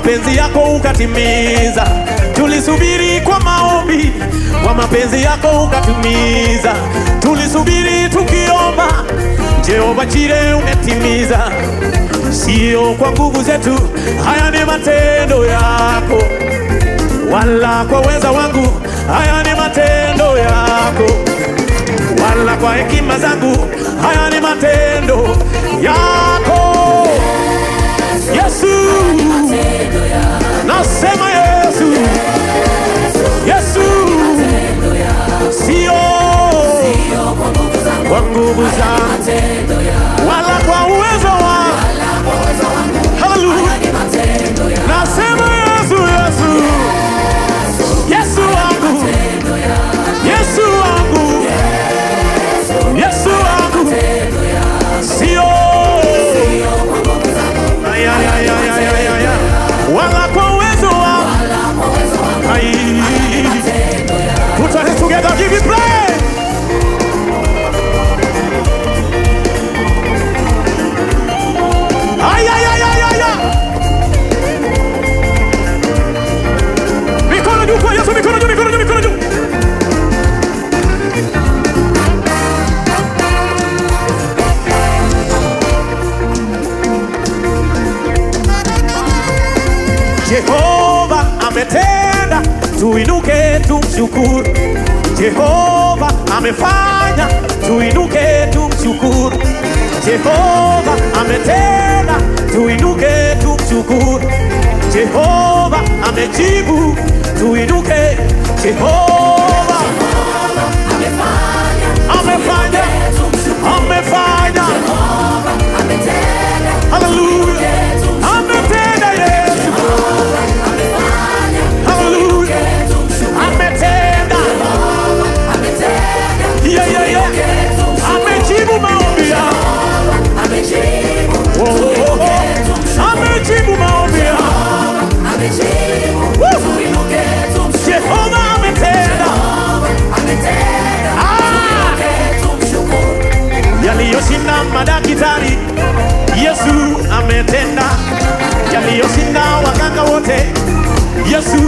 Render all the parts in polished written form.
mapenzi yako ukatimiza. Tulisubiri kwa maombi, kwa mapenzi yako ukatimiza. Tulisubiri tukiomba, Jehova Jireh umetimiza. Sio kwa nguvu zetu, haya ni matendo yako, wala kwa uweza wangu, haya ni matendo yako, wala kwa hekima zangu, haya ni matendo yako. Yesu, nasema Yesu, Yesu, sio kwa nguvu zangu, wala kwa uwezo wangu. Hallelujah. Nasema Yesu, Yesu, Yesu wangu, Yesu wangu, Yesu wangu, sio wala kwa uwezo wangu. Put our hands together, give it praise. Mikono juu kwa Yesu, mikono juu, mikono juu, mikono juu. Jehova ametenda, tuinuke tumshukuru. Jehova amefanya, tuinuke tumshukuru. Jehova ametenda, tuinuke tumshukuru. Jehova amejibu, tuinuke. Jehova amefanya, amefanya. Hallelujah. Ametenda Yesu. Hallelujah. Ametenda. Yeah, yeah, yeah. Amejibu maombi yangu. Amejibu maombi yangu. Jehova ametenda. Yaliyoshinda madaktari, Yesu ametenda. Yaliyoshinda waganga wote, Yesu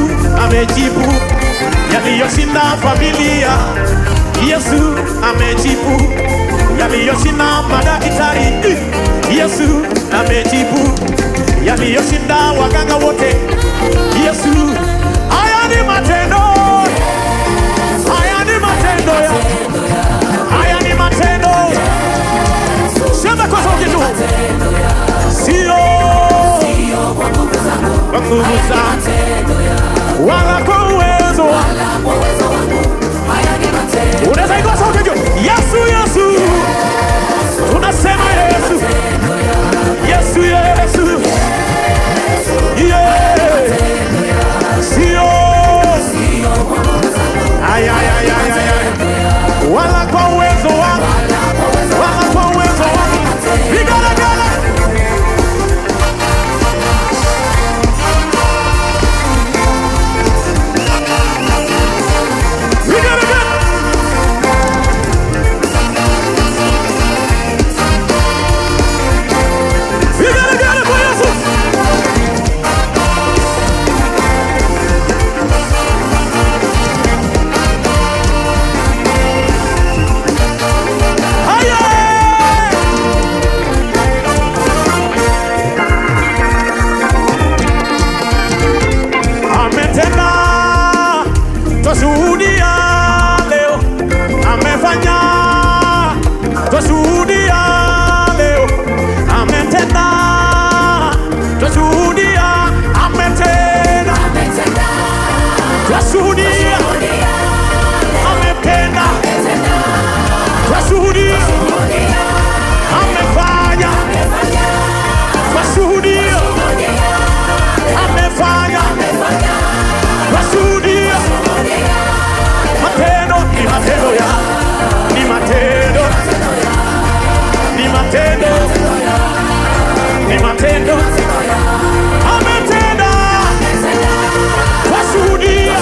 amejibu. Yaliyoshinda familia, Yesu amejibu. Yaliyoshinda madaktari, Yesu amejibu. Yaliyoshinda waganga wote, Yesu. Haya ni matendo, haya ni matendo ya, haya ni matendo. Sema kwa sauti tu, sio kwa nguvu zangu, wala kwa uwezo wangu. Unaweza kwa sauti tu, Yesu, Yesu. Tunasema Yesu, Yesu, Yesu. Yeah. Sio ay, ay, ay, ay, ay. Wala kwa uwezo wangu, wala kwa uwezo wangu. Vigelegele. Vigelegele. Vigelegele kwa Yesu. Twashuhudia leo, amefanya. Twashuhudia leo, ametenda. Twashuhudia, ametenda. Twashuhudia, ametenda. Twashuhudia, amefanya. Twashuhudia, amefanya. Twashuhudia. Matendo ni matendo ya, ni matendo, ni matendo, ni matendo. Ametenda, twashuhudia.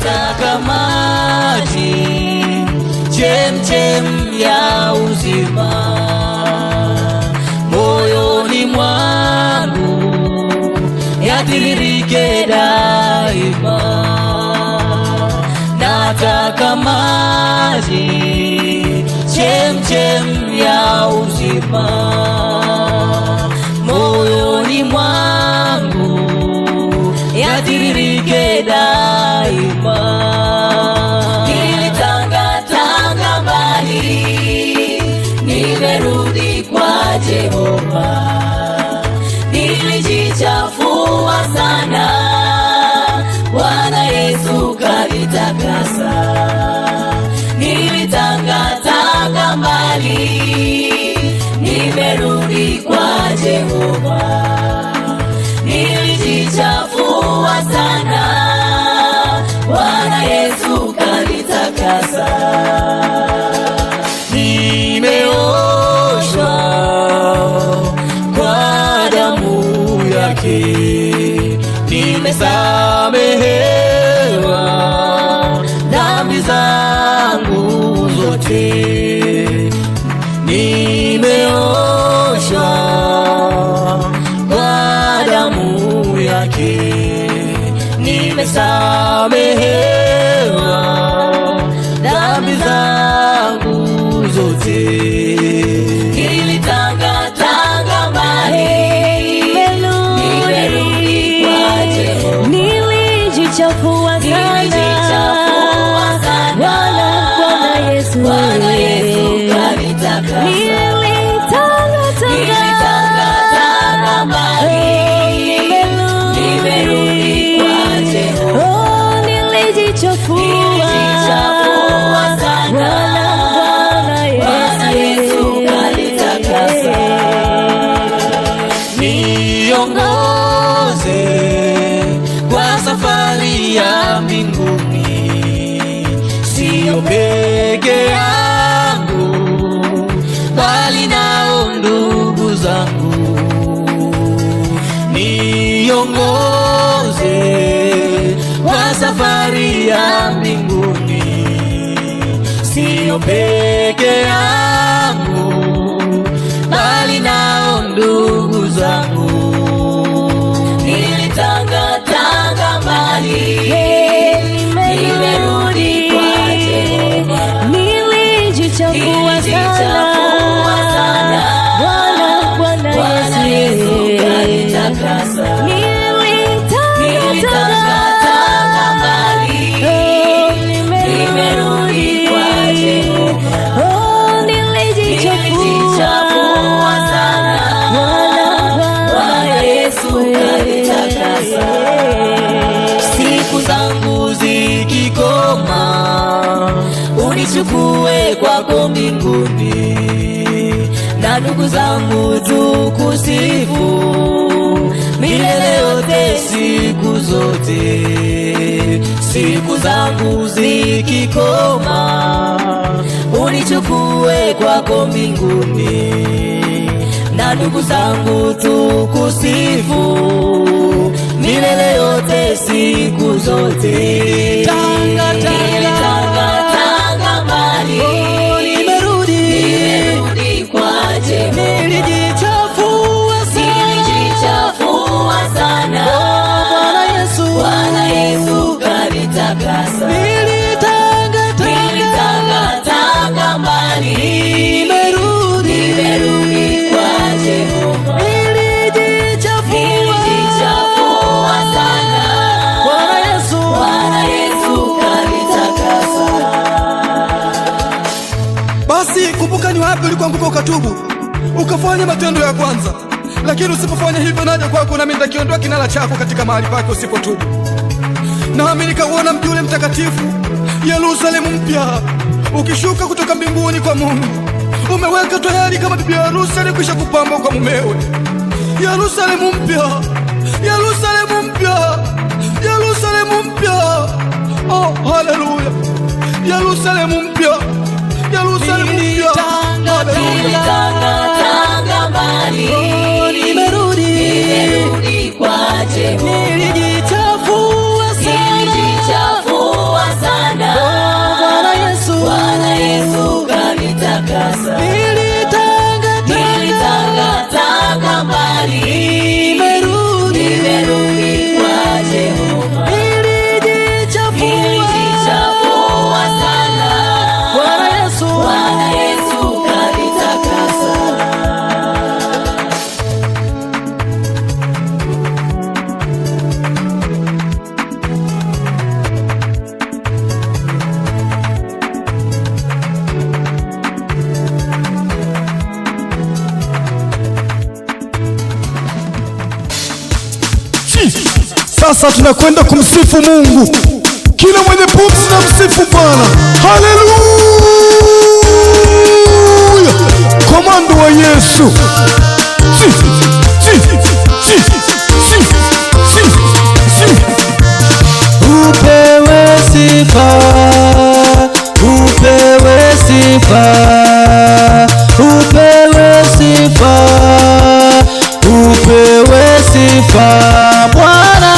nataka maji, chemchem ya uzima moyoni mwangu, yatiririke daima. Nataka maji, chemchem ya uzima moyoni mwangu, yatiririke daima. Nilitangatanga mbali, nimerudi kwa Jehova. Nilijichafua sana, Bwana Yesu kanitakasa. Nilitangatanga mbali, nimerudi kwa Jehova. Nilijichafua sana, Bwana Yesu kanitakasa. Nimeoshwa kwa damu yake, nimesamehewa dhambi zangu zote. Nimeoshwa kwa damu yake, nimesamehewa dhambi zangu zote. Nilitangatanga mbali, nimerudi kwa Jehova. Nilijichafua sana, Bwana Yesu kanitakasa. Nilitangatanga mbali, nimerudi kwa Jehova. Nilijichafua sana, Bwana Yesu kanitakasa. Niongoze kwa safari ya mbinguni, sio peke yangu, bali nao ndugu zangu. Niongoze kwa safari ya mbinguni, sio peke yangu, bali nao ndugu zangu. Nilitangatanga mbali, nimerudi kwa Jehova. Nilijichafua sana, Bwana Yesu kanitakasa. Nilitangatanga mbali, nimerudi kwa Jehova. Nilijichafua sana, Bwana Yesu kanitakasa. Siku zangu zikikoma, unichukue kwako mbinguni, na ndugu zangu tukusifu milele yote siku zote. Siku zangu zikikoma, unichukue kwako mbinguni, na ndugu zangu tukusifu milele yote siku zote. Nilitangatanga mbali, nimerudi kwa Jehova. Nilijichafua sana, Bwana Yesu kanitakasa. Nilitangatanga mbali, nimerudi kwa Jehova. Nilijichafua sana, Bwana Yesu kanitakasa. Basi kumbuka ni wapi ulikoanguka ukatubu, ukafanya matendo ya kwanza. Lakini usipofanya hivyo, naja kwako nami nitakiondoa kinara chako katika mahali pake usipotubu. Nami nikauona mji ule mtakatifu, Yerusalemu mpya, ukishuka kutoka mbinguni kwa Mungu, umeweka tayari kama bibi harusi aliyekwisha kupambwa kwa mumewe. Yerusalemu mpya, Yerusalemu mpya, Yerusalemu mpya. Oh, haleluya! Yerusalemu mpya, Yerusalemu mpya. Nilitangatanga mbali, nimerudi kwa Jehova. Nilijichafua Sasa tunakwenda kumsifu Mungu. Kila mwenye pumzi na msifu Bwana. Haleluya! Komando wa Yesu. Upewe sifa, upewe sifa, upewe sifa, upewe sifa Bwana.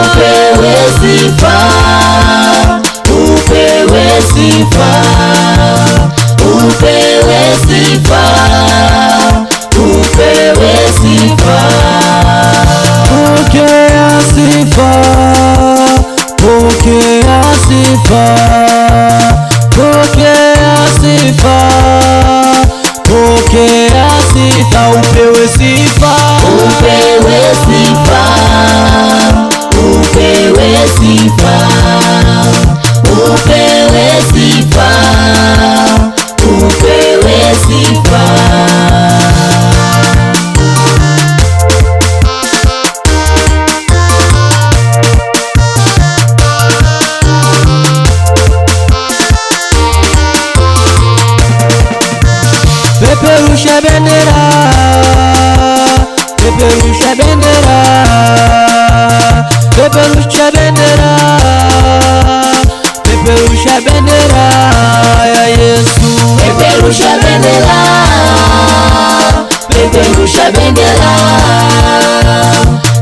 Upewe sifa, upewe sifa, upewe sifa, upewe sifa. Pokea sifa, pokea sifa, pokea sifa, pokea sifa, upewe sifa, Upewe sifa, upewe sifa, upewe sifa, upewe sifa. peperusha bendera, peperusha bendera, peperusha bendera, peperusha bendera ya Yesu. Peperusha bendera, peperusha bendera,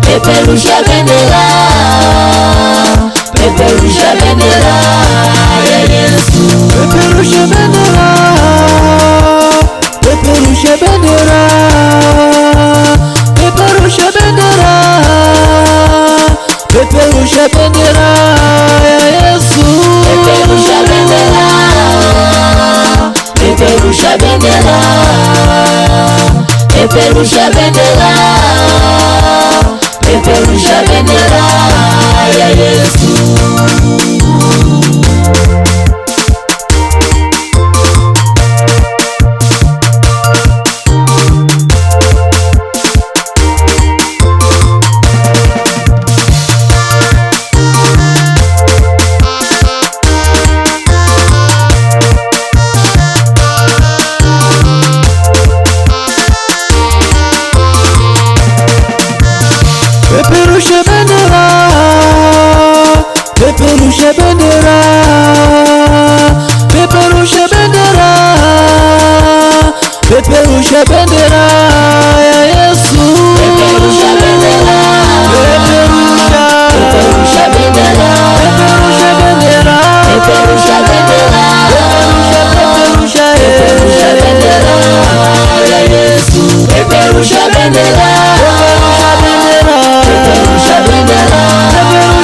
peperusha bendera, peperusha bendera ya Yesu. Peperusha bendera, peperusha bendera, peperusha bendera, peperusha bendera ya Yesu. Peperusha bendera, peperusha bendera, peperusha bendera, peperusha bendera ya Yesu. Peperusha bendera, peperusha bendera, peperusha bendera, peperusha bendera ya Yesu. Peperusha bendera, Peperusha, peperusha bendera, peperusha bendera, peperusha bendera, peperusha, peperusha bendera ya Yesu. Peperusha bendera, peperusha bendera, peperusha bendera, peperusha bendera, peperusha bendera, peperusha bendera ya Yesu. Peperusha bendera, peperusha bendera, peperusha bendera, peperusha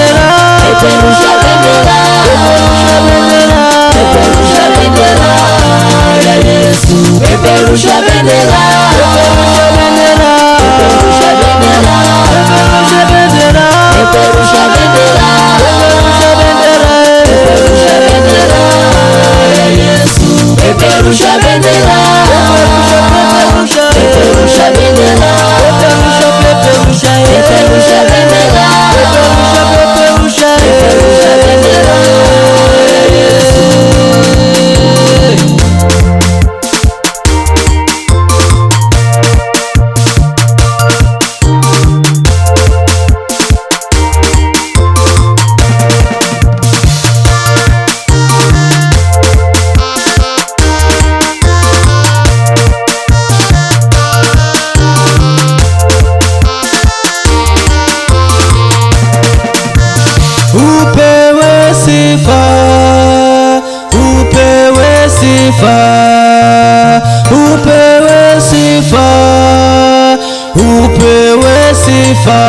bendera, peperusha bendera, peperusha bendera, peperusha bendera ya Yesu. Peperusha bendera, peperusha, peperusha bendera, peperusha, peperusha, peperusha bendera, peperusha, peperusha, peperusha bendera ya Yesu. upewe sifa, upewe sifa, upewe sifa, upewe sifa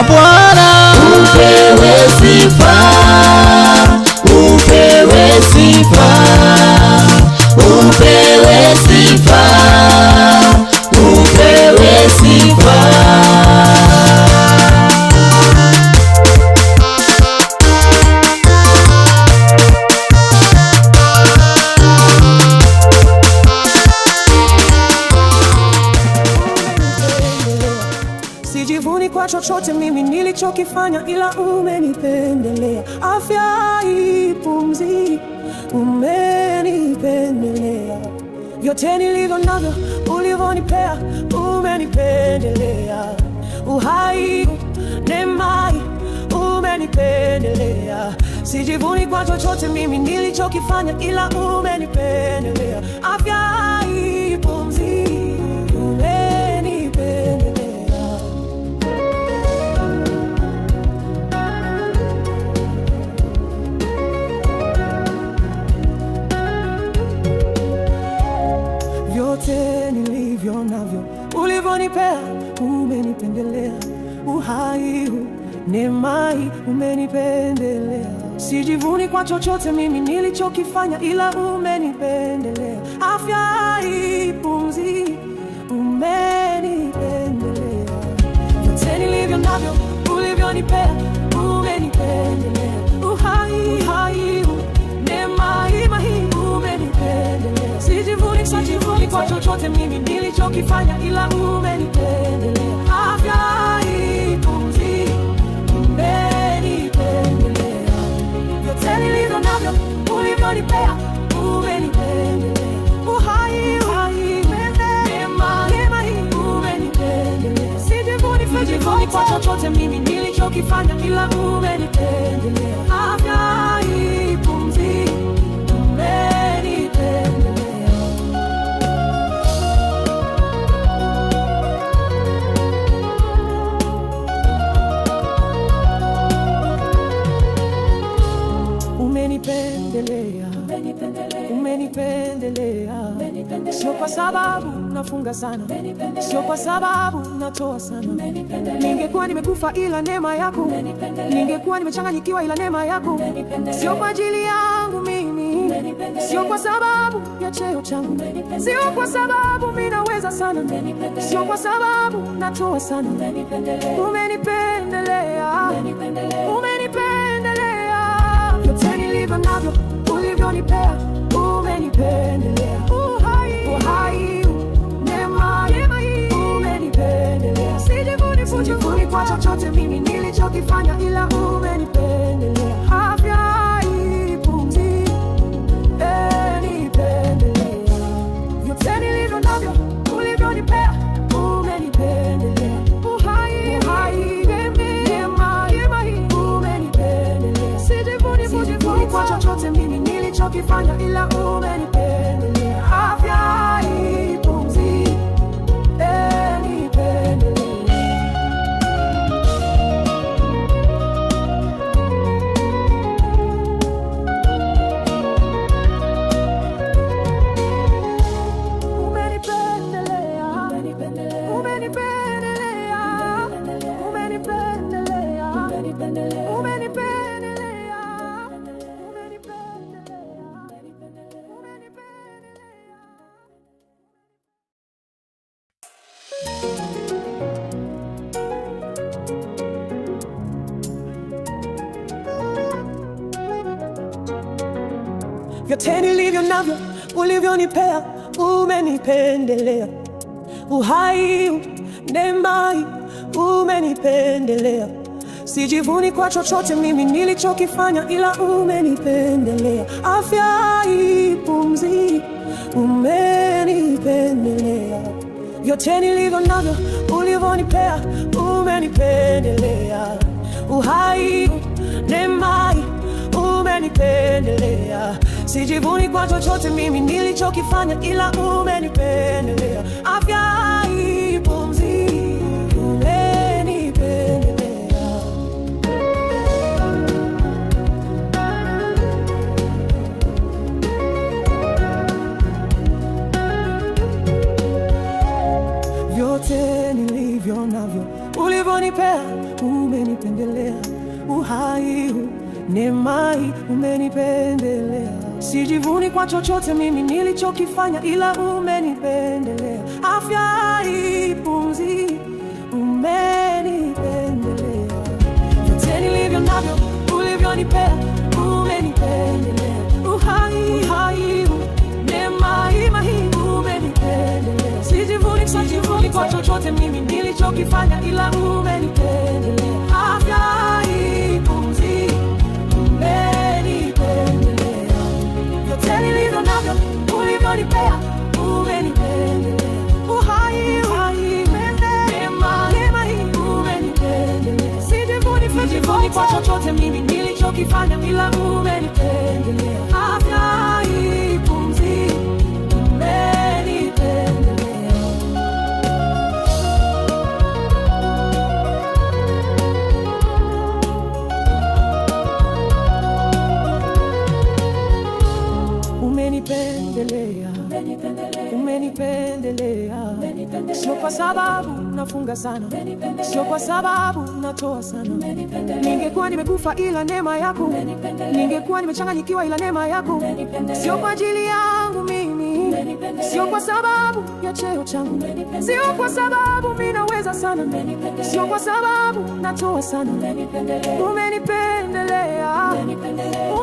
Bwana. Upewe sifa, upewe sifa, upewe sifa, upewe sifa. Sijivuni kwa chochote chochote mimi nilichokifanya, ila umenipendelea. Afya hii, pumzi, umenipendelea. Vyote nilivyo navyo ulivyonipea, umenipendelea. Uhai, neema, umenipendelea. Sijivuni kwa chochote mimi nilichokifanya, ila umenipendelea. Afya hii, pumzi, umenipendelea. Vyote nilivyo navyo ulivyonipea, umenipendelea. Uhai, neema, umenipendelea. Sijivuni kwa chochote mimi nilichokifanya, ila umenipendelea. Afya hii, pumzi, umenipendelea. Vyote nilivyo navyo ulivyonipea, umenipendelea. Uhai, neema, umenipendelea. Sijivuni kwa chochote mimi nilichokifanya, ila umenipendelea. Afya hii, pumzi, umenipendelea. Vyote nilivyo navyo ulivyonipea, umenipendelea. Uhai, neema, umenipendelea. Sijivuni kwa chochote mimi nilichokifanya, ila umenipendelea. Afya hii, pumzi, umenipendelea. Umenipendelea. Sio kwa sababu nafunga sana, sio kwa sababu natoa sana. Ningekuwa nimekufa ila neema yako, ningekuwa nimechanganyikiwa ila neema yako. Sio kwa ajili yangu mimi, sio kwa sababu ya cheo changu, sio kwa sababu mimi naweza sana, sio kwa sababu natoa sana. Umenipendelea, umenipendelea. Vyote nilivyo navyo ulivyonipea, umenipendelea. Uhai, neema, umenipendelea. Sijivuni kwa chochote mimi nilichokifanya, ila umenipendelea. Afya hii, pumzi, umenipendelea. Vyote nilivyo navyo ulivyonipea, umenipendelea. Uhai, neema, umenipendelea. Sijivuni kwa chochote mimi nilichokifanya, ila umenipendelea. Afya hii, pumzi, umenipendelea. Vyote nilivyo navyo ulivyonipea, umenipendelea. Uhai, neema, umenipendelea. Sijivuni kwa chochote mimi nilichokifanya, ila umenipendelea. Afya hii, pumzi, umenipendelea. Vyote nilivyo navyo ulivyonipea, umenipendelea. Uhai, neema, umenipendelea. Sijivuni kwa chochote mimi nilichokifanya, ila umenipendelea. Afya hii, pumzi, umenipendelea. Vyote nilivyo navyo ulivyonipea, umenipendelea. Uhai, neema, umenipendelea. Sijivuni kwa chochote mimi nilichokifanya, ila umenipendelea. Afya hii, pumzi, umenipendelea. Vyote nilivyo navyo ulivyonipea, umenipendelea. Uhai, neema, umenipendelea. Sijivuni kwa chochote mimi nilichokifanya, ila umenipendelea. nilichokifanya, ila umenipendelea. Afya hii, pumzi, umenipendelea. Umenipendelea, umenipendelea. Sio kwa sababu nafunga sana, sio kwa sababu natoa sana. Ningekuwa nimekufa ila neema yako, ningekuwa nimechanganyikiwa ila neema yako. Sio kwa ajili yangu mimi, sio kwa sababu ya cheo changu, sio kwa sababu mimi naweza sana, sio kwa sababu natoa sana. Umenipendelea, umenipendelea.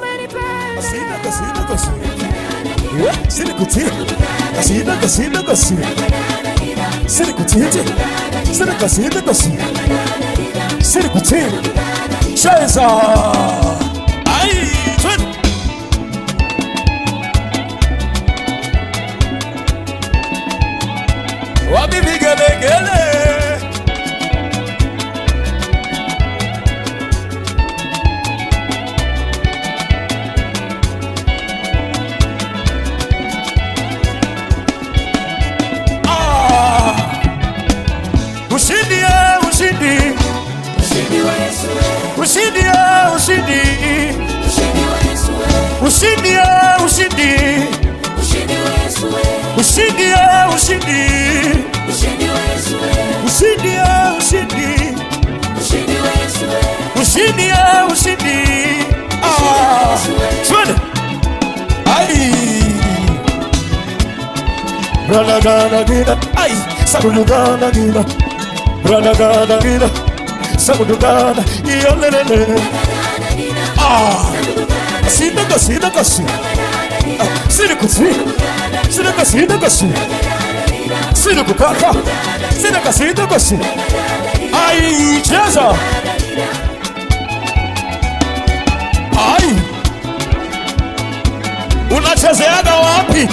Unachezeaga wapi?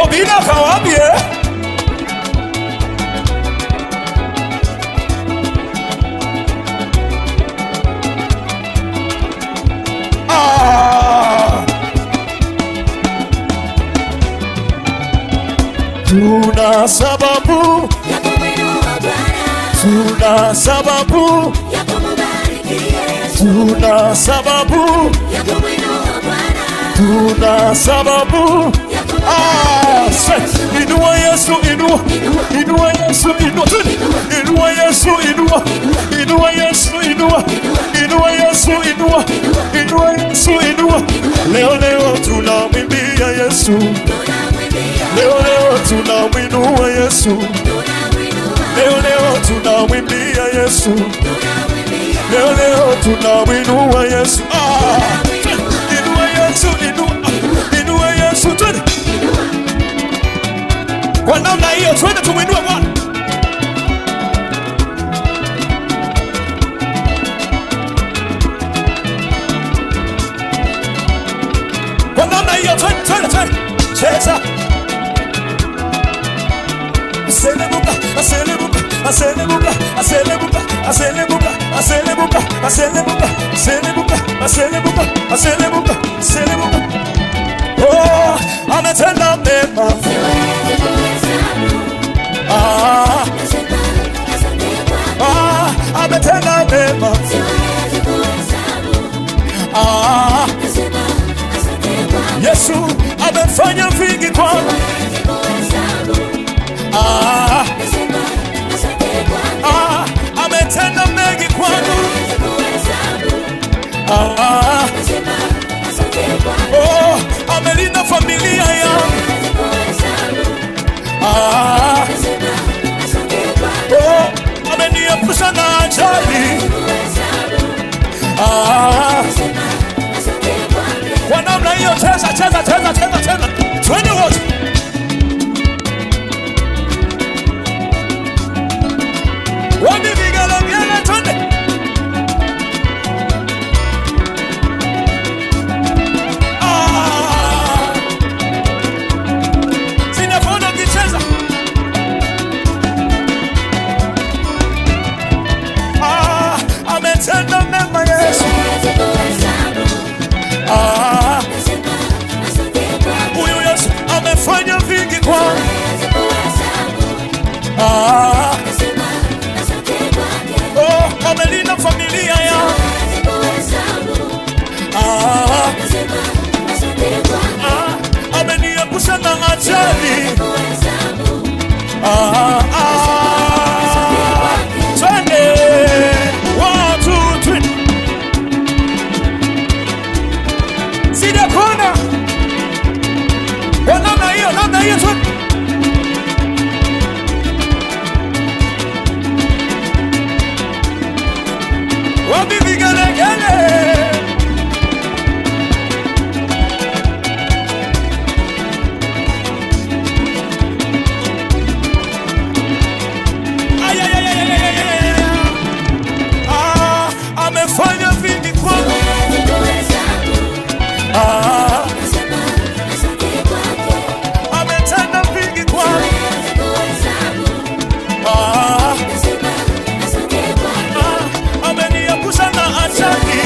Obina kawapi Tuna sababu ya kumwinua Bwana, tuna sababu ya kumbariki Yesu, tuna sababu ya kumwinua Bwana, tuna sababu ya inua Yesu, inua, inua Yesu, inua, inua Yesu, inua, inua Yesu, inua, inua Yesu, inua, inua Yesu, inua. Leo tunamwimbia Yesu, leo tunamwinua Yesu, leo tunamwimbia Yesu, leo tunamwinua Yesu. Inua Yesu, inua Yesu, twende kwa namna hiyo, twende tumwinue Bwana. Kwa namna hiyo, twende cheza. Aselebuka, aselebuka, aselebuka, aselebuka, aselebuka, aselebuka, aselebuka, aselebuka, aselebuka, aselebuka, aselebuka. Oh, ametenda mema. Ametenda mema. Yesu amefanya vingi kwangu. Ametenda mengi kwangu. Oh, amelinda familia yangu. Oh, ameniepusha na ajali. Kwa namna hiyo, cheza, cheza, cheza, cheza, cheza. Twende wote. Wani vigelegele, twende. Sinafona ukicheza. Ametenda mema. wapi vigelegele? Amefanya vingi kwangu. Ametenda vingi kwangu. Ameniepusha na ajali.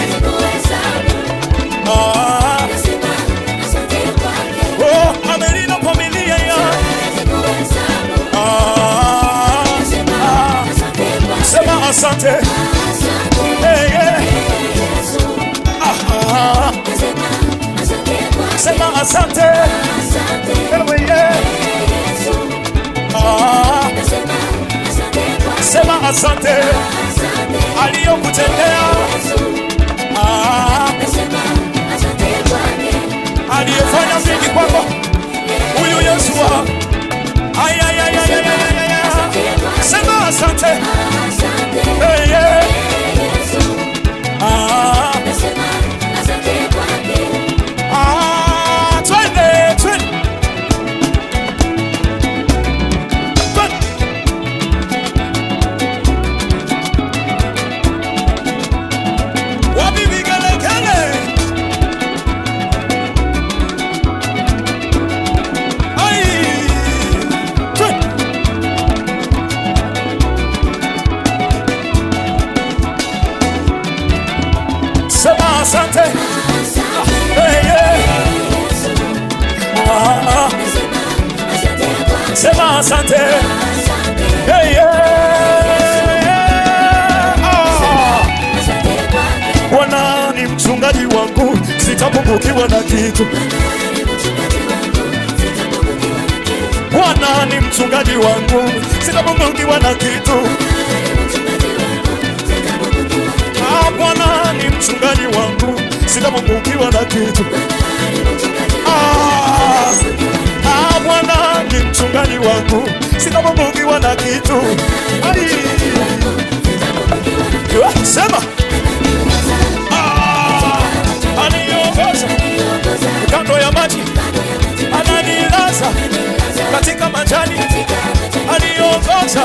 Amenilinda familia yangu. Sema asante. Sema asante. Sema asante aliyokutendea, aliyefanya vingi kwako, huyu Yesu. Sema asante. Asante. Sema asante. Bwana ni mchungaji wangu, sitapungukiwa na kitu. Bwana ni mchungaji wangu, sitapungukiwa na kitu. Bwana ni mchungaji wangu, sitapungukiwa na kitu. Bwana ni mchungaji wangu, sitapungukiwa na kitu. Sema aniongoza kando ya maji, ananilaza katika majani. Aniongoza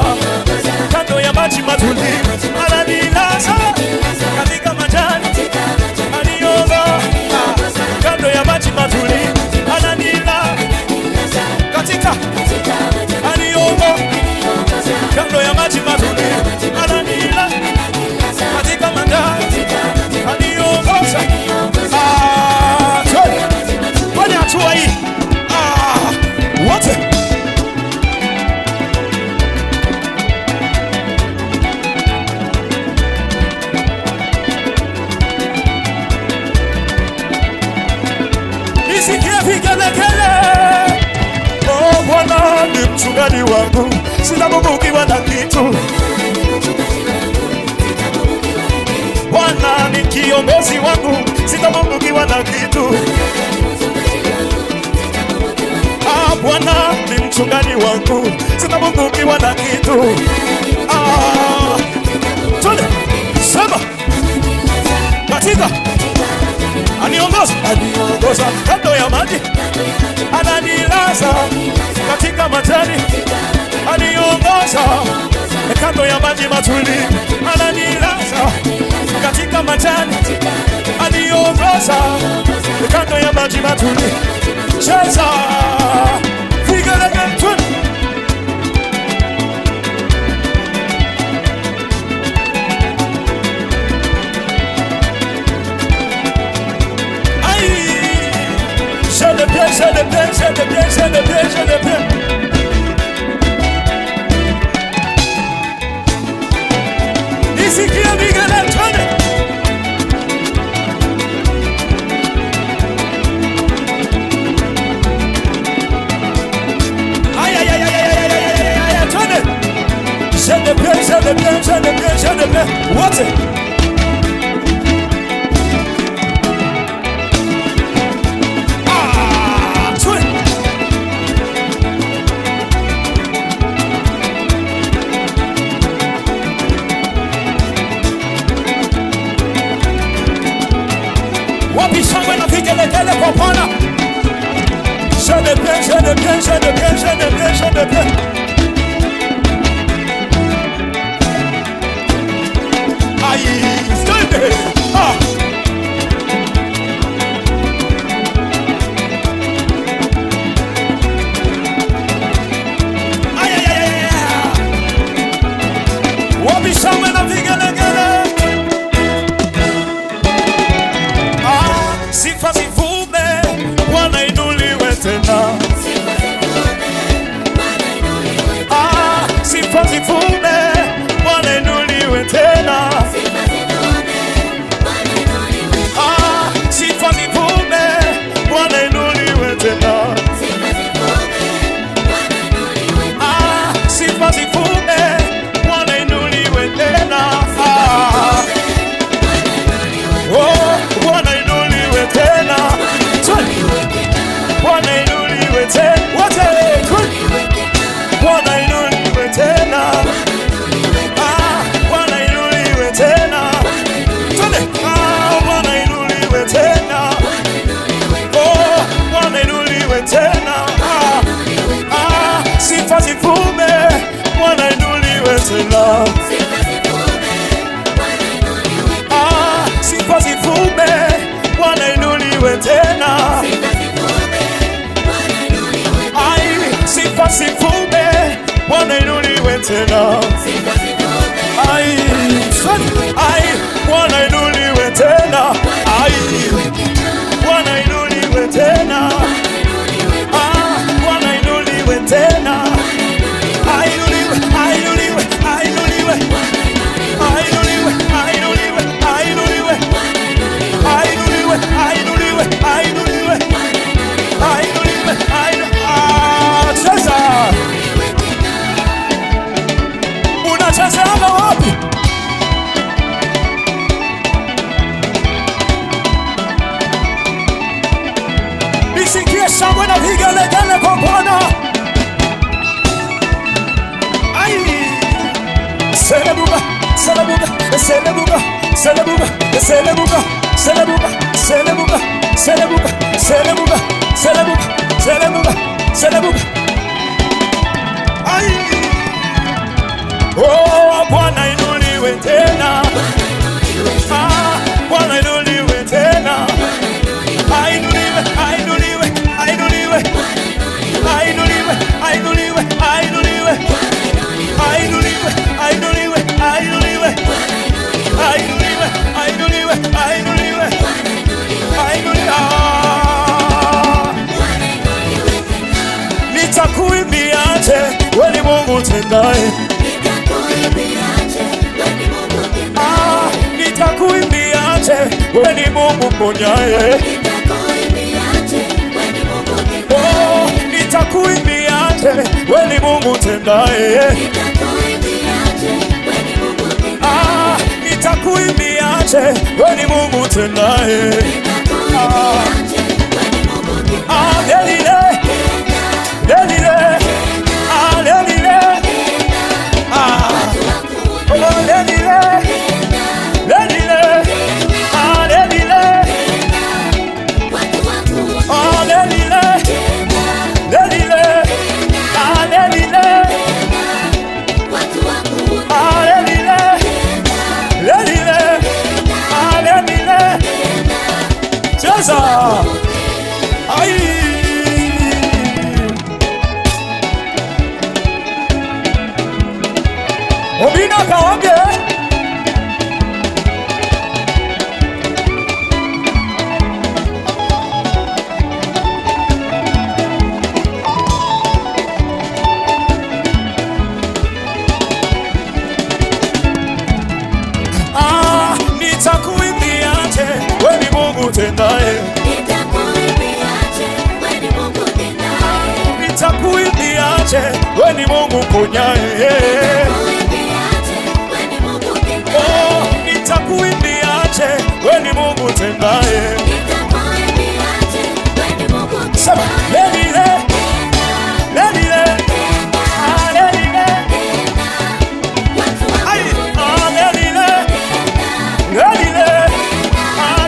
kando ya maji matulivu, ananilaza katika majani. Aniongoza kando ya maji matulivu, ananilaza katika. Aniongoza kando ya maji matulivu, ananilaza katika majani. Aniongoza kwenye hatua hii wote. Bwana ni mchungaji wangu, sitapungukiwa na kitu. Bwana ni kiongozi wangu, sitapungukiwa na kitu. Bwana ni mchungaji wangu, sitapungukiwa na kitu. Sema katika. Aniongoza kando ya maji, ananilaza katika majani. Aniongoza kando ya maji matulivu, ananilaza katika majani. Aniongoza kando ya maji matulivu. Cheza vigelegele. Je le pied. Nisikie vigelegele, twende. Twende. Je le pied. Wote. de bien, je de bien, je de bien, je de bien. Aïe, c'est ah. Wabishame na vigelegele. Sifa zivume, Bwana inuliwe tena. Sifa zivume, Bwana inuliwe tena. Sifa zivume, Bwana inuliwe tena. Sifa zivume, Bwana inuliwe tena. Oh, Bwana inuliwe tena. Bwana inuliwe tena. Wote Bwana inuliwe tena. Bwana inuliwe tena. Bwana inuliwe tena. Oh, Bwana inuliwe tena. Sifa zivume, Bwana inuliwe tena. Sifa zivume, Bwana inuliwe tena. Sifa zivume, Bwana inuliwe tena. Bwana inuliwe tena. Bwana inuliwe tena. Bwana inuliwe tena. Ainuliwe, ainuliwe, ainuliwe. Ainuliwe, ainuliwe, ainuliwe. Ainuliwe, ainuliwe, ainuliwe. Ainuliwe, ainuliwe. Cheza. Unachezanga wapi? Nisikie shangwe na vigelegele kwa Bwana. Selebuga, selebuga, selebuga, selebuga, selebuga, selebuga, selebuga, selebuga, selebuga, selebuga, selebuga, selebuga. Oh, Bwana inuliwe tena. Bwana inuliwe tena. Ainuliwe, ainuliwe, ainuliwe. Ainuliwe, ainuliwe, ainuliwe. Ainuliwe, ainuliwe, ainuliwe. Ainuliwe, ainuliwe, ainuliwe. Ainuliwe. Nitakuimbiaje wewe ni Mungu tendaye? Nitakuimbiaje wewe ni Mungu mponyaye? Oh, nitakuimbiaje wewe ni Mungu tendaye? Nitakuimbiaje wewe ni Mungu tendaye? Lelile, lelile, lelile, lelile, lelile, lelile, cheza. Obina kawange. Nitakuimbiaje wewe ni Mungu tendaye? Nitakuimbiaje wewe ni Mungu mponyaye? Oh, nitakuimbiaje wewe ni Mungu tendaye? Sema lelile, lelile, lelile. Lelile,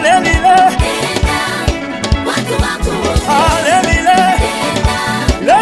lelile, lelile.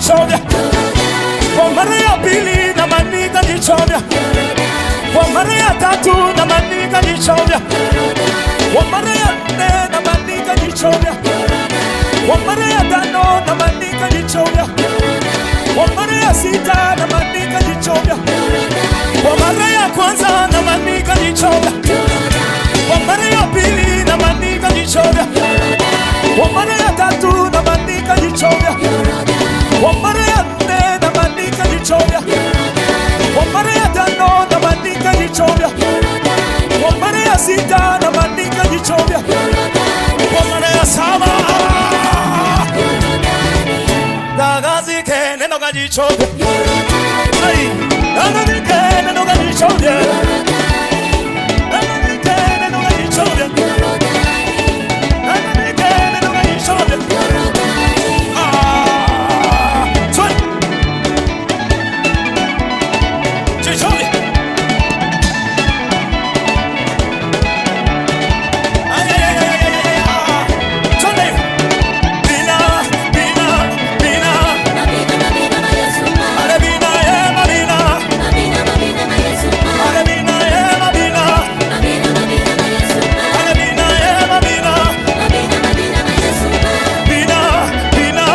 nikajichovya. Kwa mara ya pili na mani nikajichovya. Kwa mara ya tatu na mani nikajichovya. Kwa mara ya nne na mani nikajichovya. Kwa mara ya tano na mani nikajichovya. Kwa mara ya sita na mani nikajichovya. Kwa mara ya kwanza na mani nikajichovya. Kwa mara ya pili na mani nikajichovya. Kwa mara ya tatu na mani nikajichovya. Kwa mara ya nne na mani nikajichovya. Kwa mara ya tano na mani nikajichovya. Kwa mara ya sita na mani nikajichovya. Kwa mara ya saba dagazike neno kajichovya. Ai, dagazike neno kajichovya. Dagazike neno kajichovya. Dagazike neno kajichovya. Swali. Chichovya. Ay, ay, ay, ay, ay, ay, ay. Swali. Bina, bina, bina. Ale bina, ema bina. Ale bina, ema bina. Ale bina, ema bina. Bina, bina.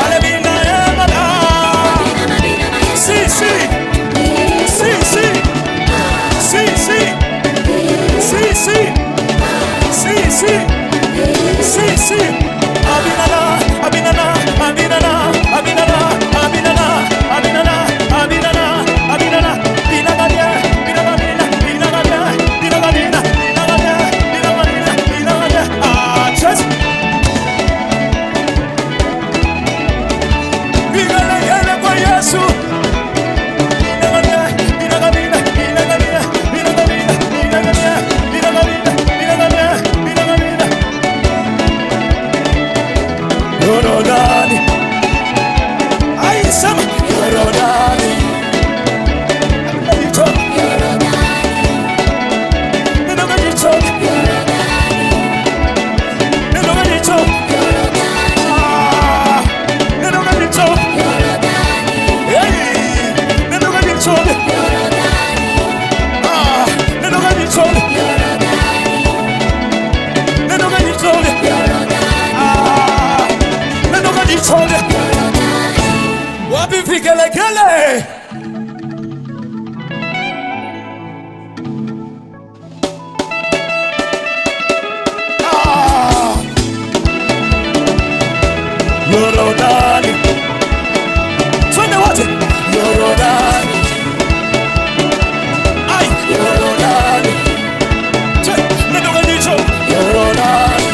Ale bina, ema bina. Si, si. Si, si. Si, si. Si, si. Si, si. Si, si. Abinana, abinana, abinana, abinana, abinana, abinana, abinana, abinana, binaganya, binaganya, binaganya, binaganya, binaganya, binaganya, binaganya. Just binaganya kwa Yesu. Binaganya, binaganya, binaganya, binaganya, binaganya, binaganya, binaganya, binaganya. Yorodani, ai sema Yorodani, neno neno kajito, neno kajito, neno kajito, neno kajito, neno kajito, neno kajito. Wapi vigelegele? Yorodani, twende wote. Yorodani, ai Yorodani, neno kajito. Yorodani,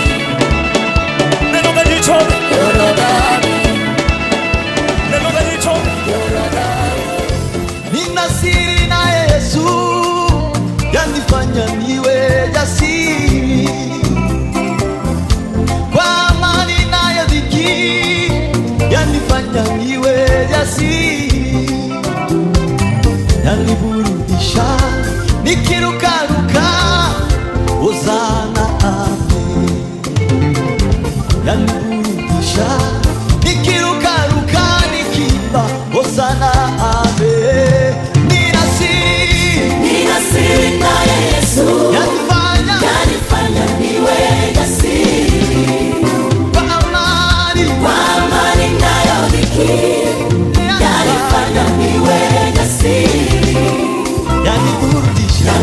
neno kajito. Yorodani. Nina siri na Yesu yanifanya niwe jasiri, kwa amani nayo dhiki yanifanya niwe jasiri, yaniburudisha nikirukaruka, hosana ame, yaniburudisha nikirukaruka nikimba hosana ame. Nina siri na Yesu yanifanya niwe jasiri, kwa amani nayo dhiki yanifanya niwe jasiri, yaniburudisha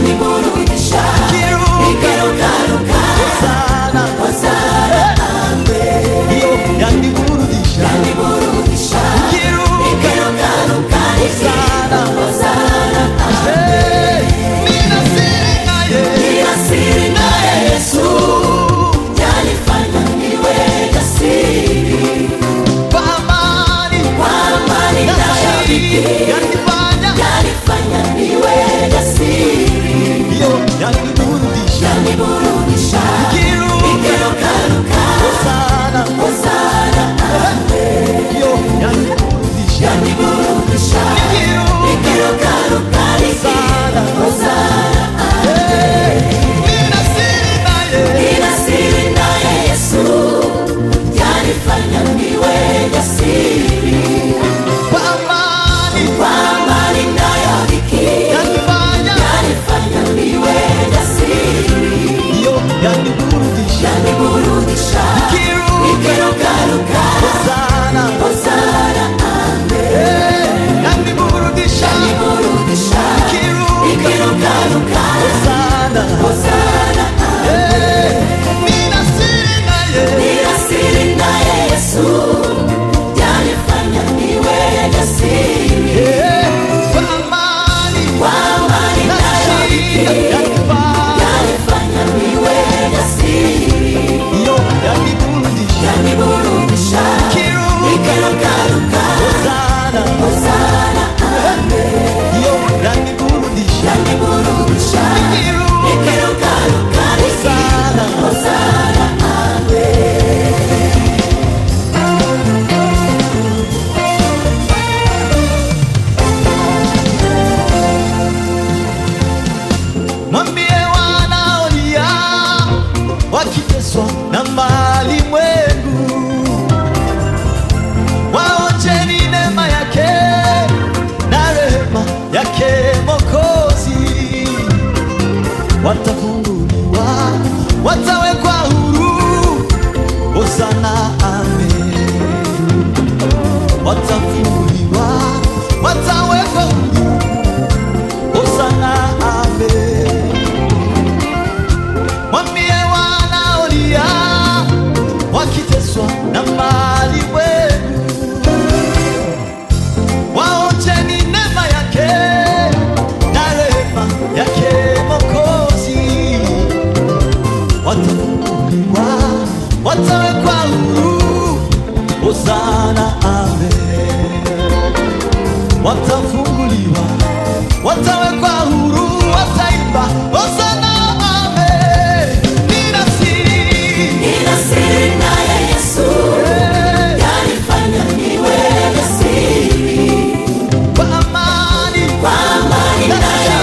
watafunguliwa, watawekwa huru. Hosana, amen. Watafunguliwa, watawekwa huru. Hosana, amen. Mwambie wanaolia wakiteswa na mali wenu, waonjeni neema yake na rehema yake Mwokozi. Watafunguliwa, watawekwa huru. Hosana, amen. Watafunguliwa, watawekwa huru, wataimba Hosana, amen. Nina siri naye Yesu, yanifanya niwe jasiri. kwa amani nayo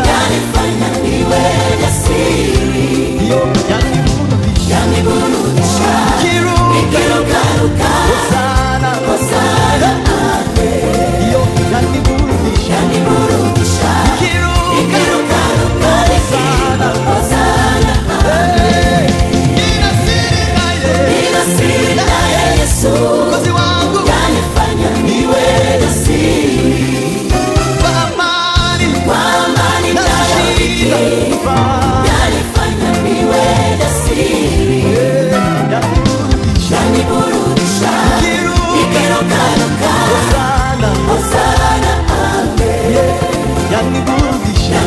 yanifanya niwe jasiri. ndiyo yaniburudisha, nikirukaruka. Hosana, ndiyo yaniburudisha, Nikirukaruka. Hosana. Nina siri naye Yesu, Mwokozi wangu, yanifanya niwe jasiri. kwa amani nayo yanifanya niwe jasiri. Yaniburudisha, nikirukaruka. Hosana, amen. Yaniburudisha,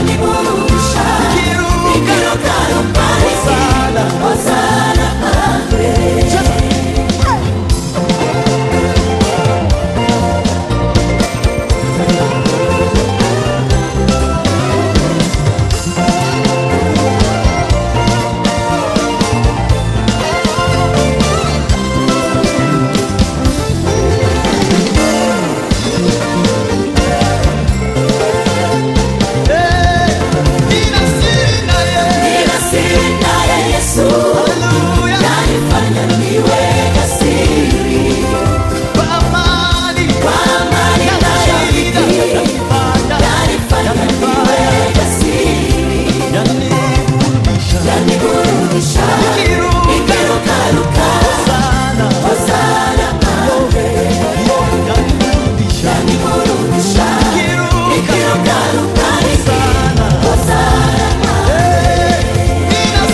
nikirukaruka. Hosana, amen. Nina siri naye Yesu, yanifanya niwe jasiri. Kwa amani nayo yanifanya niwe jasiri. Yaniburudisha, nikirukaruka. Hosana, amen. Yaniburudisha, nikirukaruka. Hosana, nina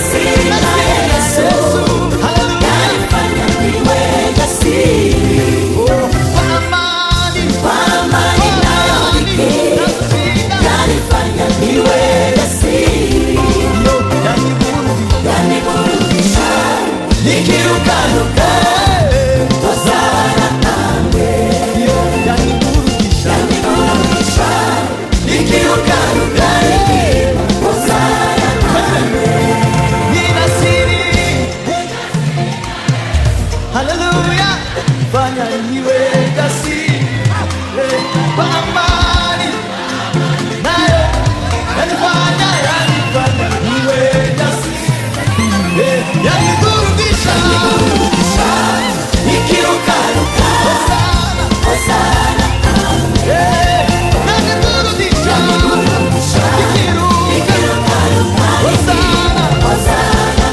siri naye Yesu, yanifanya niwe jasiri. Kwa amani nayo yanifanya niwe jasiri. Yaniburudisha, nikirukaruka. Hosana, amen. Yaniburudisha, nikirukaruka. Hosana, Haleluya, fanya niwe jasiri. Kwa amani nayo yanifanya niwe jasiri. Yaniburudisha, nikirukaruka. Hosana, yaniburudisha, nikirukaruka. Hosana. Hosana,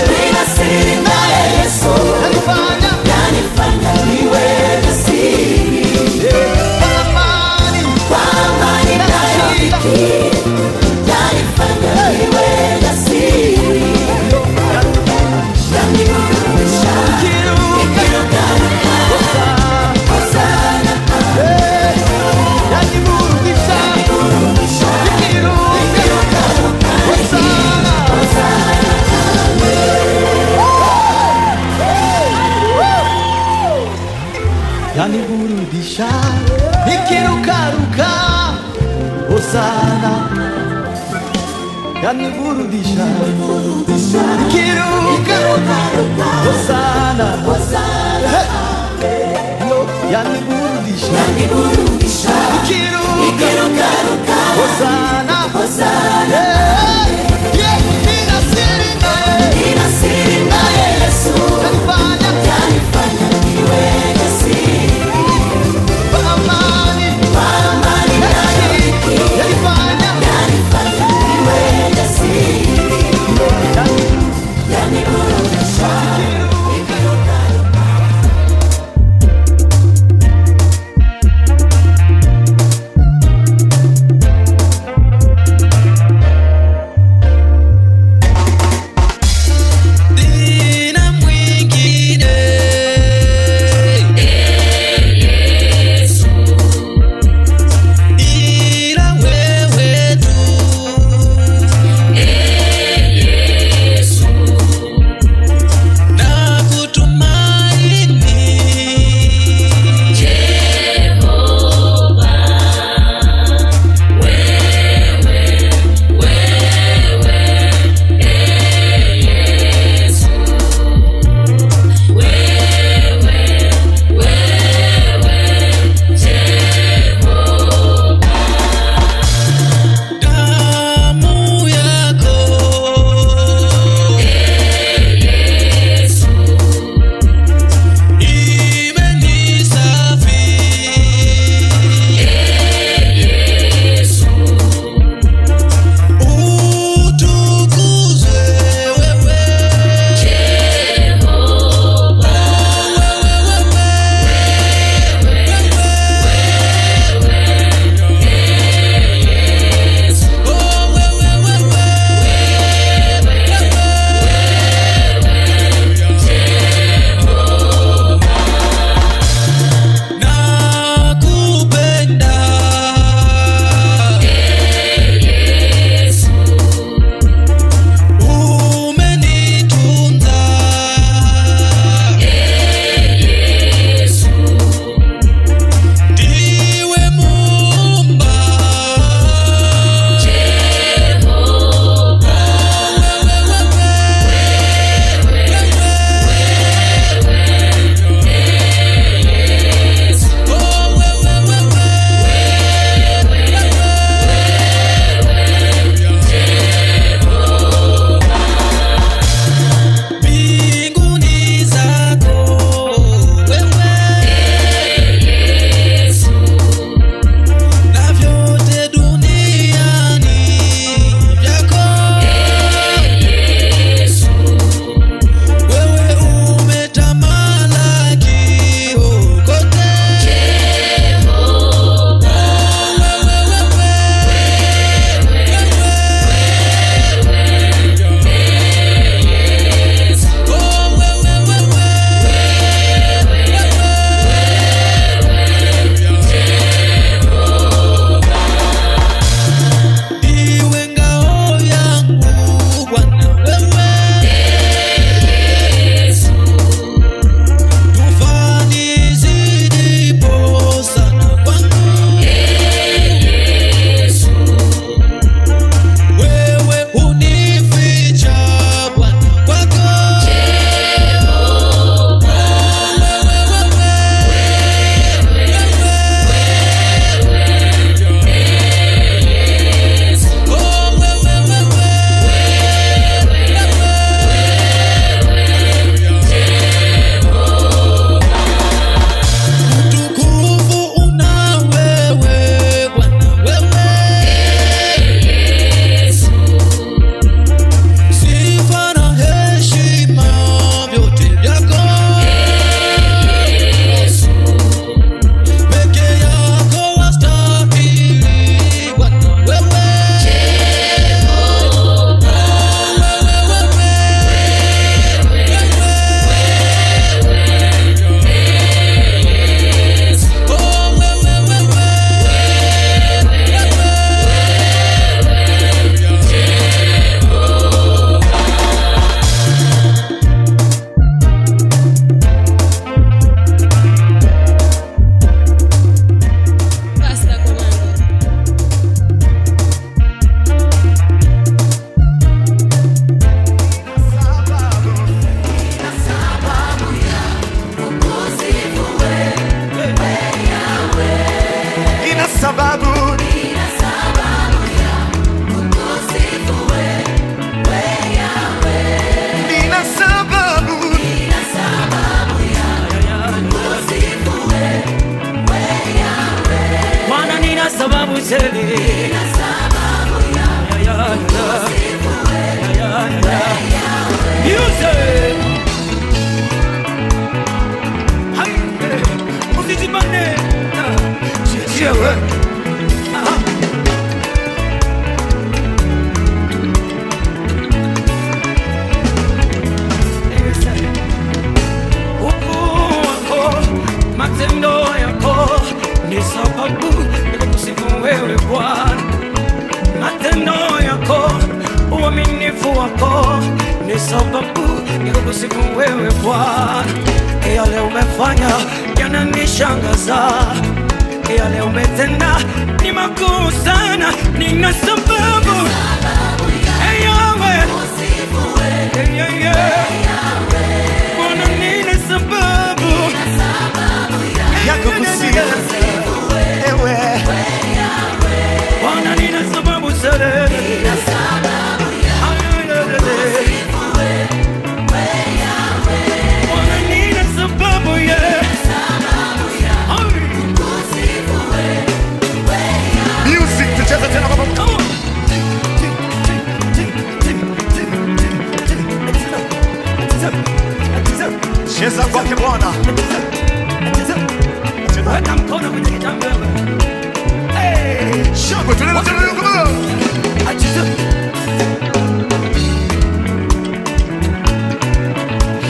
Nina siri naye Yesu, yanifanya niwe jasiri. kwa amani nayo yanifanya niwe jasiri. Yaniburudisha, nikirukaruka. Hosana, yaniburudisha, nikirukaruka. Yaniburudisha, nikirukaruka. Hosana, yaniburudisha, nikirukaruka. Hosana, yaniburudisha, nikirukaruka. Hosana, nina siri naye Yesu, yanifanya niwe jasiri. kwa amani Matendo yako ni sababu ya kusifu wewe Bwana. Matendo yako, uaminifu wako ni sababu ya kusifu wewe Bwana. Yale umefanya yananishangaza, yale umetenda ni makuu sana, nina sababu Bwana, nina sababu yako kusifu ewe Bwana, nina sababu sana, Bwana, nina sababu Music, tucheze tena kwa pamoja. Cheza kwake Bwana. weka mkono kwenye kitambo. Shangwe, tunaenda tena leo kama.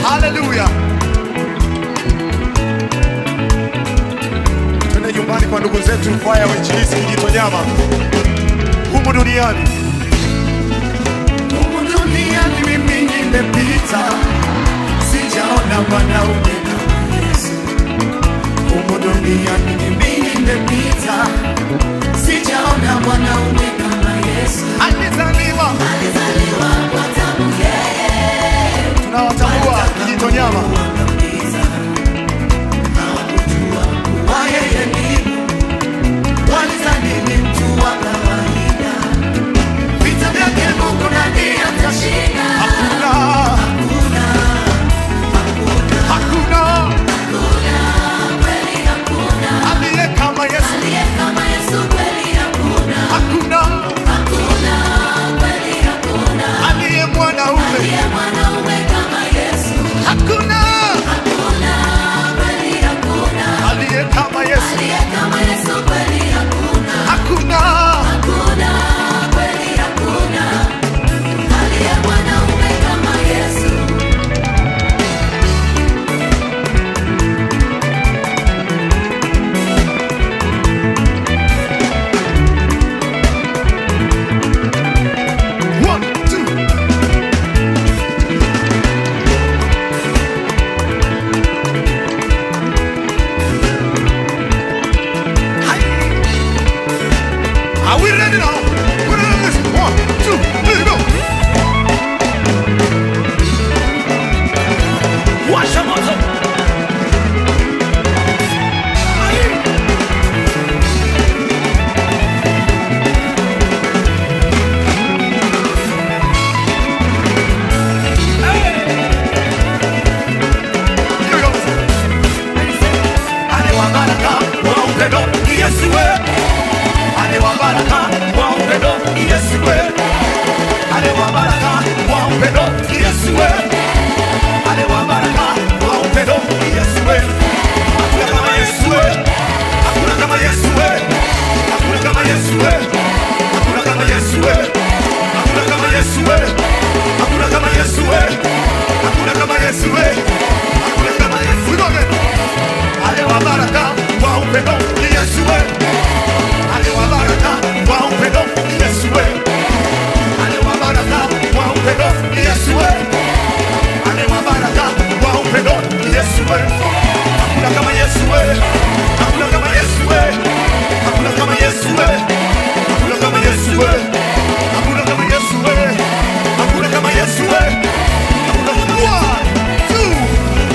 Hallelujah. Twende nyumbani kwa ndugu zetu kwaya wa Injilisti Kijitonyama. Humu duniani. Humu duniani mimi nimepita, sijaona mwanaume kama Yesu. Humu duniani mimi nimepita, sijaona mwanaume kama Yesu. Alizaliwa kwa damu yeye. Tunawatambua Kijitonyama. Hawakujua kuwa yeye ni walizani ni mtu wa kawaida. Vita vyake Mungu nani atashinda? Aliye kama Yesu kweli hakuna. Aliye mwanaume kama Yesu hakuna. Aliye kama Yesu kweli hakuna. Aliye mwanaume kama Yesu. Are we ready now? We're ready to listen. 1, 2, 3, go. Washa moto. Here we go. Alewabaraka wa upendo Yesu we. Alewabaraka wa upendo Yesu we. Alewabaraka wa upendo Yesu we. Alewabaraka wa upendo Yesu we. Hakuna kama Yesu we. Hakuna kama Yesu we. Hakuna kama Yesu we. Hakuna kama Yesu we. Hakuna kama Yesu we. Hakuna kama Yesu we. Hakuna kama Yesu we. Hakuna kama Yesu we. Alewabaraka wa upendo Yesu we. Alewabaraka wa upendo Yesu we. Alewabaraka wa upendo Yesu we. Alewabaraka wa upendo Yesu we. Hakuna kama Yesu we. Hakuna kama Yesu we. Hakuna kama Yesu we. Hakuna kama Yesu we. Hakuna kama Yesu we. Hakuna kama Yesu we. Hakuna kama 1, 2,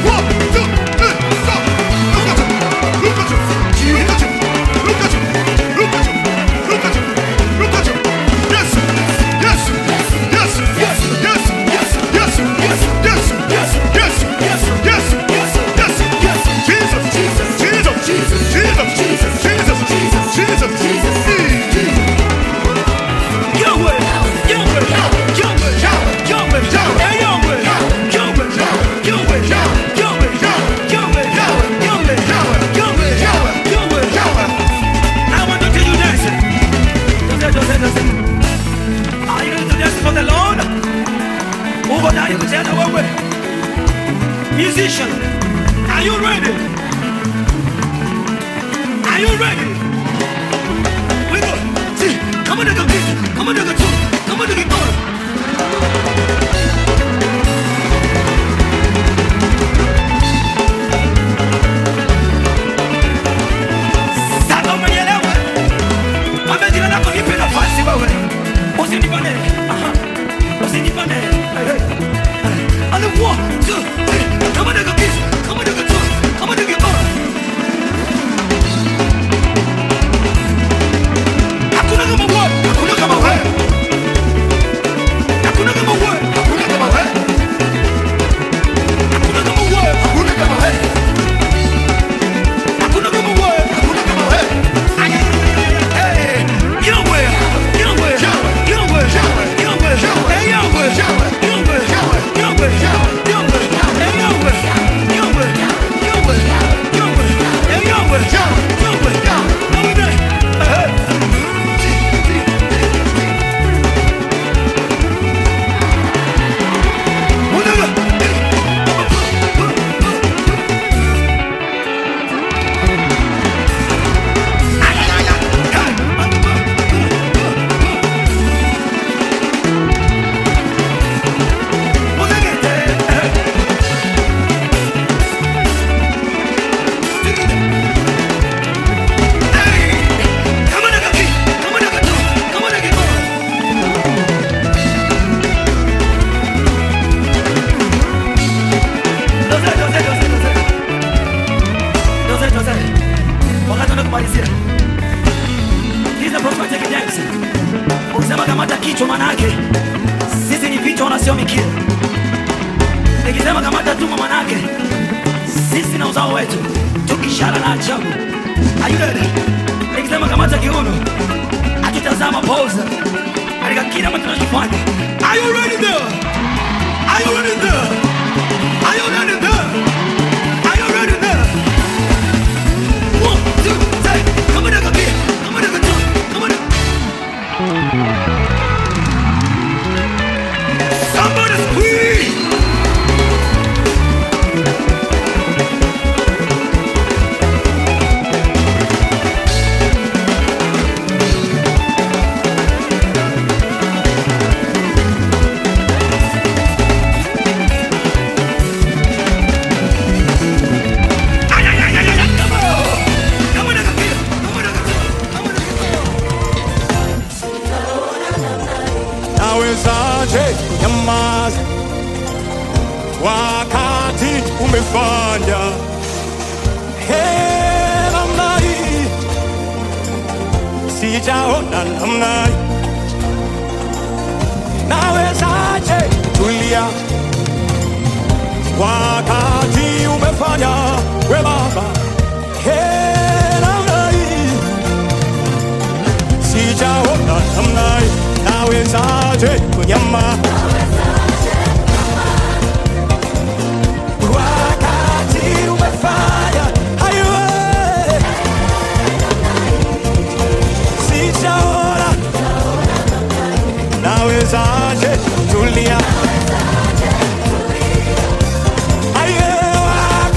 1, 2, 3, go. Look at you. Look at you. Look at you. Look at you. Look at you. Look at you. Yes. Yes. Yes. Yes. Yes. Yes. Yes. Yes. Yes. Yes. Yes. Yes. Yes. Yes. Are you ready? Are you ready? We go. See, come on, nigga, beat. Come on, nigga, two. Come on, nigga, go. Sasa umeelewa? Mabegila nako nipe nafasi wewe. Usinipane. Aha. Usinipane. On the 1, 2, 3. Come on, nigga, beat. Come on, nigga, two. Come on, nigga, go. Hakuna kama wewe. Hakuna kama wewe. Hakuna kama wewe. Hakuna kama wewe. Hakuna kama wewe. Hakuna kama wewe. Hakuna kama wewe. Hakuna kama wewe. Hey, you know where? You know where? You know where? You know where? Hey, you know where? You know where? You know where? You know where? Hey, you know where? You know where? You know where? You know where? Hey, you know where? You know where? Now we there. Ukisema kamata kichwa manake sisi ni vichwa na sio mikia. Nikisema kamata tumbo manake sisi na uzao wetu tukishara na ajabu. Are you ready? Nikisema kamata kiuno hatutazama pose katika kila ambacho tunachofanya. Are you ready there? Are you ready there? Are you ready there? Are you ready there? 1, 2, 3. Come on, nigga, beat. Come on, nigga, two. Come on, nigga. Somebody squeeze! Ay, ay, ay, ay, ay, come on! Come on, nigga, beat. Come on, nigga, two. Come on, nigga, Nawezaje kunyamaza wakati umefanya namna hii? Sijaona namna hii. Nawezaje tulia wakati umefanya we Baba namna hii? Sijaona namna hii. Nawezaje kunyamaza wakati umefanya hayo? Sijaona. Nawezaje tulia hayo wakati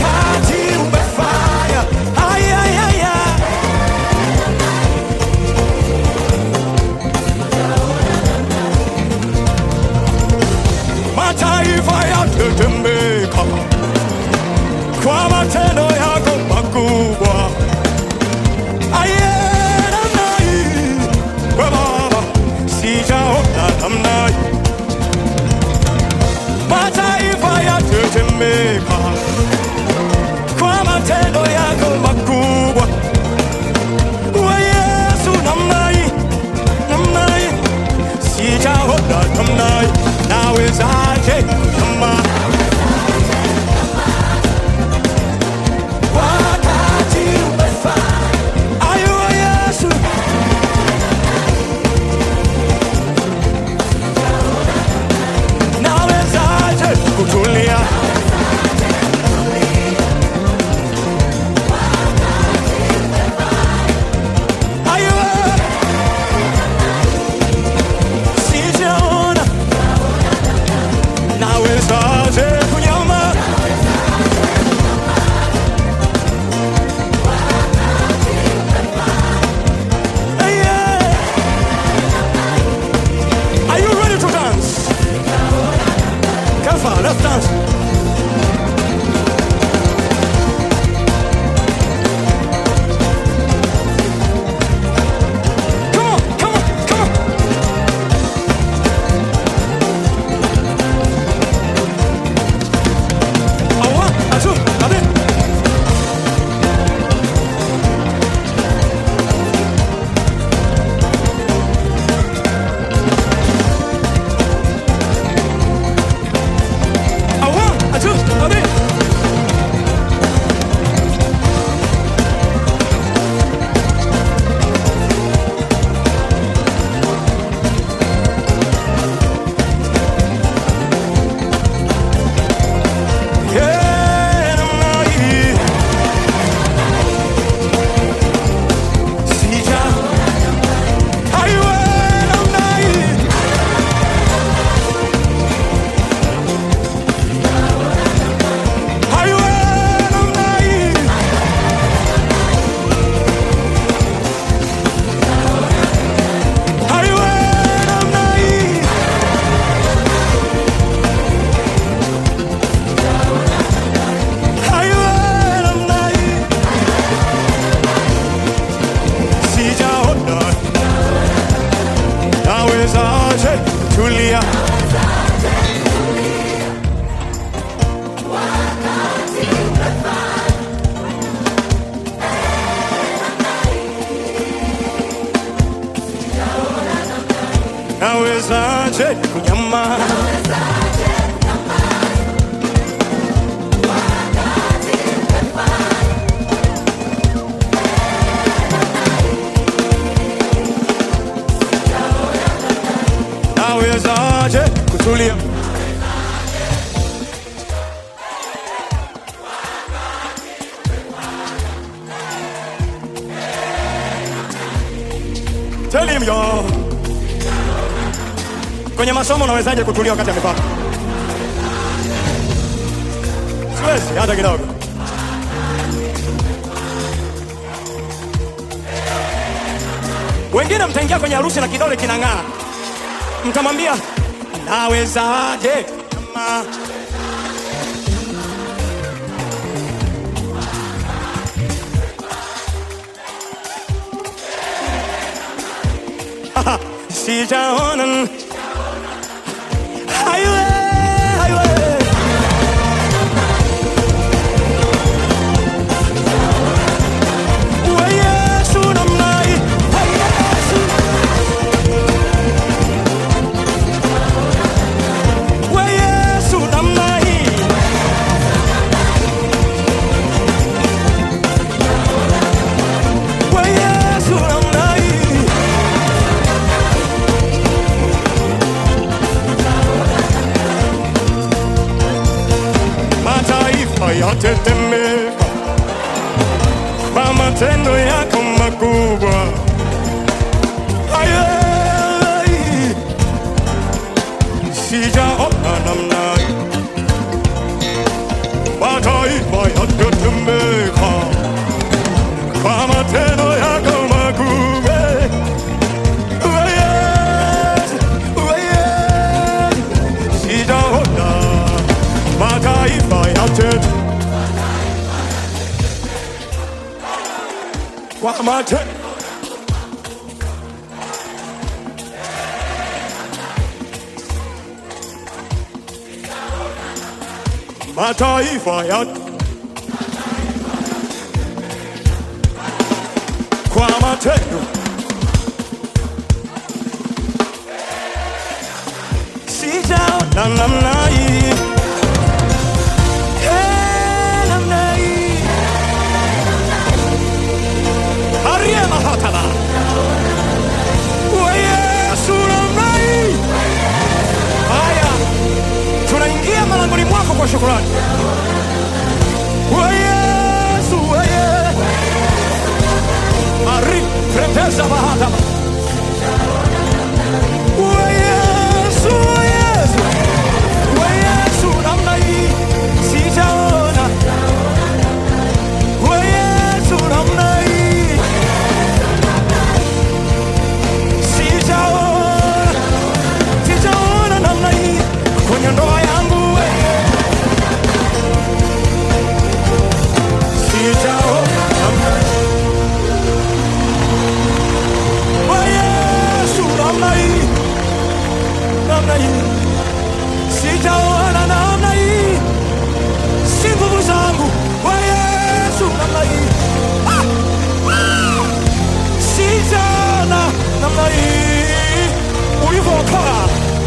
nawezaje kunyamaza? Nawezaje kutulia? Tell him yo. Kwenye masomo unawezaje kutulia wakati amepata? Siwezi hata kidogo. Wengine mtaingia kwenye harusi na kidole kinang'aa. Mtamwambia nawezaje kama sijaona highway. Yatetemeka kwa matendo yako makubwa. Ayai, sijaona namna hii. Mataifa yatetemeka kwa matendo yako makubwa. Ayai, ayai, sijaona mataifa yatetemeka kwa matendo. Mataifa ya kwa matendo. Sijaona namna hii. Namna hii. Maria Mahatma. Yesu namna hii. Haya, tunaingia malangoni mwako kwa shukrani. Yesu, Maria Teresa Mahatma. Yesu, Yesu. Yesu namna hii. Sijaona. Yesu namna hii. Sijaona namna hii kwenye ndoa yangu. Sijaona namna hii. Yesu namna hii. Namna hii. Sijaona namna hii. Si nguvu zangu. Yesu namna hii. Sijaona namna hii. Ulivyotoa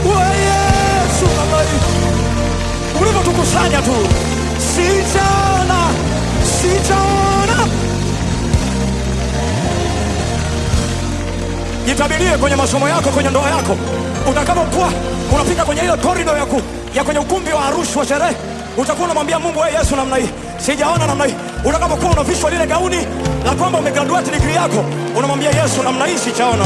Yesu namna hii. Ulivyotukusanya tu. Sijaona. Jitabirie kwenye masomo yako, kwenye ndoa yako. Utakapokuwa unapita kwenye ile korido ya kwenye ukumbi wa harusi wa sherehe, utakuwa unamwambia Mungu, Yesu namna hii. Sijaona namna hii. Utakapokuwa unavishwa lile gauni la kwamba umegraduate degree yako, unamwambia Yesu namna hii sijaona.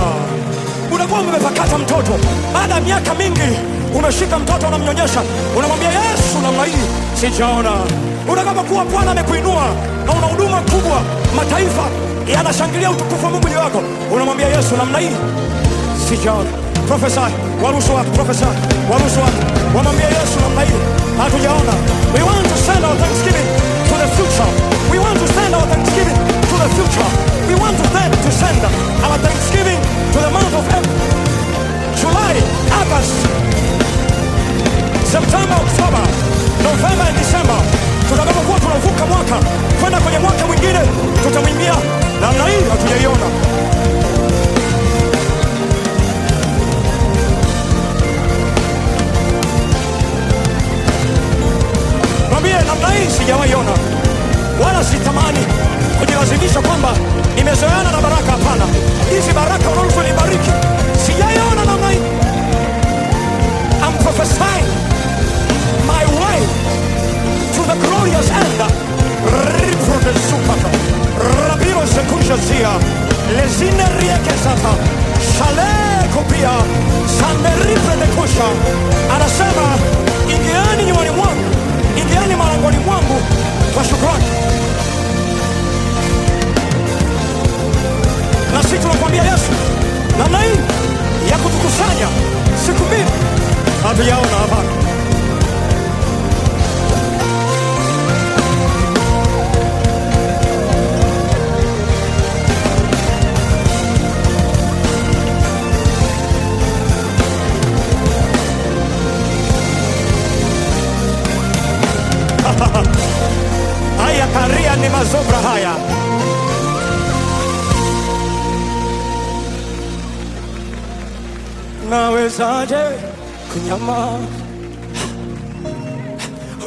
Unakuwa umepakata mtoto baada ya miaka mingi, umeshika mtoto unamnyonyesha, unamwambia Yesu namna hii sijaona. Utakapokuwa Bwana amekuinua na una huduma kubwa, mataifa yanashangilia utukufu wa Mungu juu yako, unamwambia Yesu namna hii sijaona. Prophesy, waruhusu watu, prophesy, waruhusu watu, wamwambia Yesu namna hii hatujaona. We want to send our thanksgiving to the future. We want to send our thanksgiving to the future. We want to send our thanksgiving to the month of April, July, August, September, October, November and December. Tutakapokuwa tunavuka mwaka kwenda kwenye mwaka mwingine, tutamwimbia namna hii hatujaiona. Nimezoeana na baraka, hapana. Hizi baraka unazonibariki sijaiona namna hii. I'm prophesying my way to the glorious end. Ripro de supata, rabiro sekusha zia, lezine rieke sata, shale kopia, sande ripre de kusha. Anasema, ingiani nyumbani mwangu, ingiani malangoni mwangu kwa shukrani. Na sisi tunakwambia Yesu, namna hii ya kutukusanya siku mbili hatujaona hapana. Haya karia ni mazobra haya. Nawezaje kunyamaza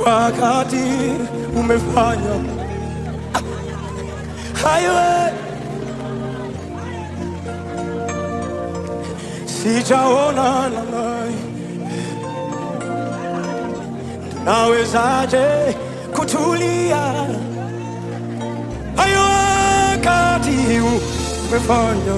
wakati umefanya hayo? Sijaona namna. Nawezaje kutulia hayo wakati umefanya?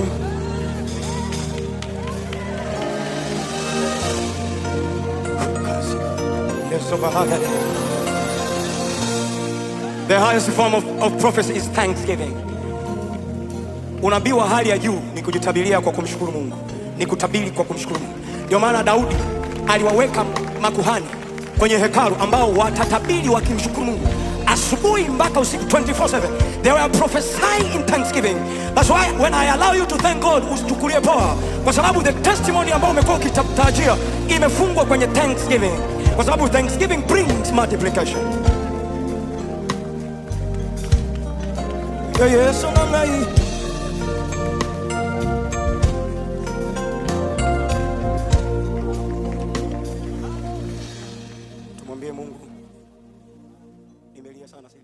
The highest form of prophecy is thanksgiving. Unabii wa hali ya juu ni kujitabiria kwa kumshukuru Mungu, ni kutabiri kwa kumshukuru Mungu. Ndio maana Daudi aliwaweka makuhani kwenye hekalu ambao watatabiri wakimshukuru Mungu asubuhi mpaka usiku 24/7. They were prophesying in thanksgiving. That's why when I allow you to thank God, usichukulie poa, kwa sababu the testimony ambao umekuwa ukitajia imefungwa kwenye thanksgiving, kwa sababu thanksgiving brings multiplication. Yesu namna hii. Tumwambie Mungu, nimelia sana sasa.